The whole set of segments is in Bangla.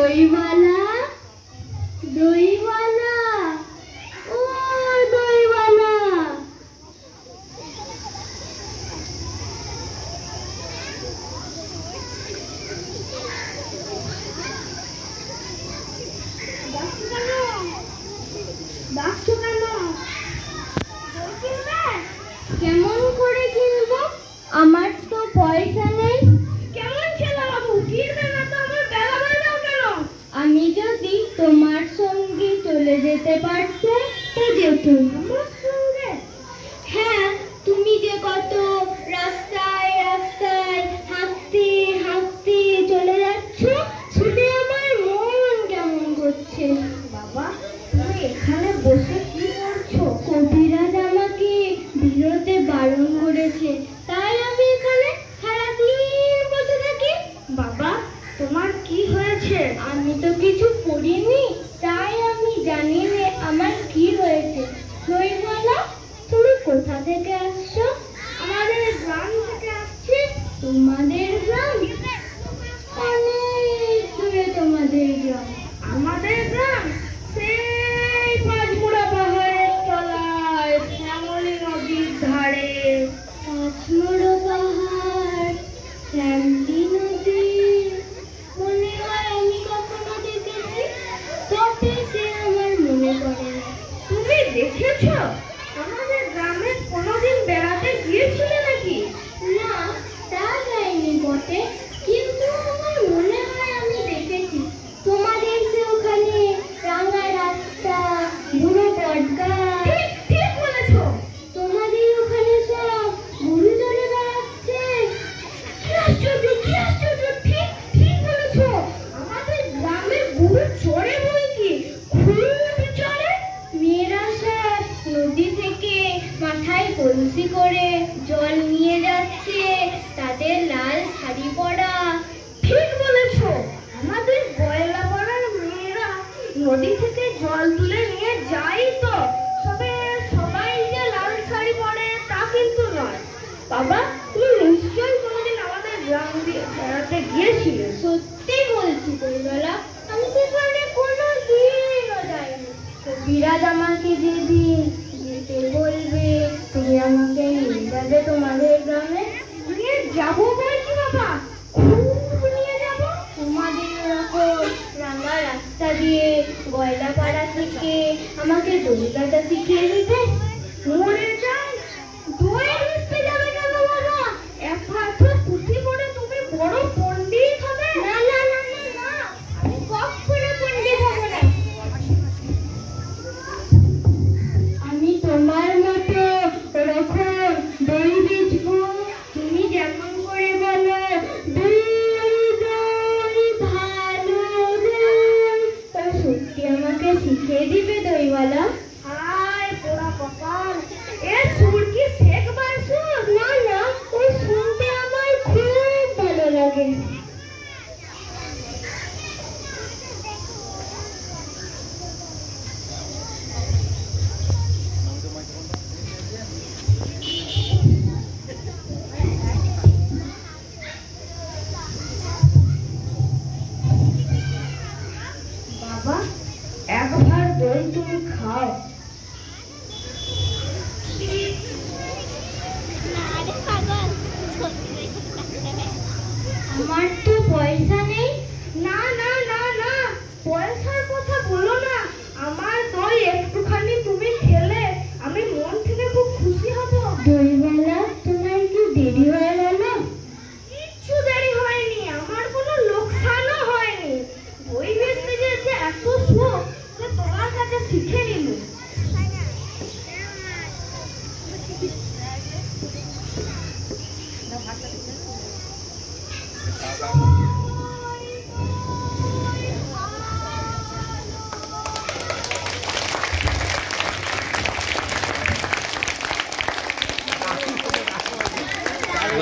দইওয়ালা, দইওয়ালা, ও দইওয়ালা। ডাকছো কেন? কেমন করে কিনবো? আমার তো পয়সা নেই। কেমন ছেলে বাবু, কিনবে না তো আমার বেলা বাজাও কেন? আমি যদি তোমার সঙ্গে চলে যেতে পারতে তো যেতুম। আমার সঙ্গে? হ্যাঁ, তুমি যে কত রাস্তায় রাস্তায় হাঁটতে হাঁটতে চলে যাচ্ছ, শুনে আমার মন কেমন করছে। বাবা, তুমি এখানে বসে কি করছো? কবিরাজ আমাকে বেরোতে বারণ করেছে, তাই আমি এখানে সারাদিন বসে থাকি। বাবা, তোমার কি হয়েছে? আমি তো কিছু করিনি, তাই আমি জানি না আমার কি হয়েছে। দইওয়ালা, তুমি কোথা থেকে আসছো? আমাদের গ্রাম থেকে আসছি। তোমাদের গ্রাম? অনেক দূরে তোমাদের গ্রাম। আমাদের গ্রাম সেই পাঁচমুড়া পাহাড়ের তলায়, শ্যামলী নদীর ধারে। পাঁচমুড়া পাহাড়, শ্যামলী নদী, মনে হয় আমি কখনো দেখেছি, তবে সে আমার মনে পড়ে না। তুমি দেখেছো? আমাদের গ্রামে কোনোদিন বেড়াতে গিয়েছিলে নাকি? না, তা যাইনি বটে, কিন্তু আমার মনে হয় আমি দেখেছি। তোমাদের যে ওখানে রাঙা রাস্তা, বুড়ো বটগাছ। ঠিক বলেছো, তোমাদের ওখানে সব গরু চড়ে বেড়াচ্ছে। কি আশ্চর্য, কি আশ্চর্য, ঠিক ঠিক বলেছো। আমাদের গ্রামে গরু চড়ে বই কি, খুব চড়ে। মেয়েরা সব নদী থেকে মাথায় কলসি করে জল নিয়ে যাচ্ছে, তাদের লাল শাড়ি পরা। ঠিক বলেছো, আমাদের গয়লা পাড়ার মেয়েরা নদী থেকে জল তুলে নিয়ে যায় তো, তবে সবাই যে লাল শাড়ি পরে তা কিন্তু নয়। বাবা, তুমি নিশ্চয়ই কোনোদিন আমাদের গ্রাম দিয়ে বেড়াতে গিয়েছিলে? সত্যি বলছি দইওয়ালা, আমি সেখানে কোনোদিনও যাইনি। কবিরাজ আমাকে যেদিন যেতে বলবে, তুমি আমাকে নিয়ে যাবে তোমাদের গ্রামে? নিয়ে যাবো বলছি বাবা, খুব নিয়ে যাব। তোমাদের ওরকম রাঙা রাস্তা দিয়ে গয়লাপাড়া থেকে আমাকে দই কাটা শিখিয়ে দিতে। মরে যাই, দই মিশতে যাবে কেন বাবা? এত খুশি করে তুমি বড় পণ্ডিত হবে? না না না না না, আমি কখনো পণ্ডিত হব না। আমি তোমার মতো ওরকম দই বেচবো। তুমি যেমন করে বলো দই দই ভালো দই, তা সত্যি আমাকে শিখিয়ে দিবে দইওয়ালা? হায় পোড়া কপাল, এ সুর কি শেখবার সুর? না না, ওই শুনতে আমার খুব ভালো লাগে। বাবা, একবার দই তুমি খাও। আমার তো পয়সা নেই। না না না না, পয়সার কথা বলো না। আমার দই একটুখানি তুমি খেলে আমি মন থেকে খুব খুশি হব। দইওয়ালা, তোমার কি দেরি হয়ে গেল? কিচ্ছু দেরি হয়নি, আমার কোনো লোকসানও হয়নি। দই বেচতে যেতে এত শোক যে তোমার কাছে শিখে নিল।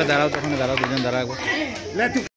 দাঁড়াও, তখন দাঁড়াও, দুজন দাঁড়াও।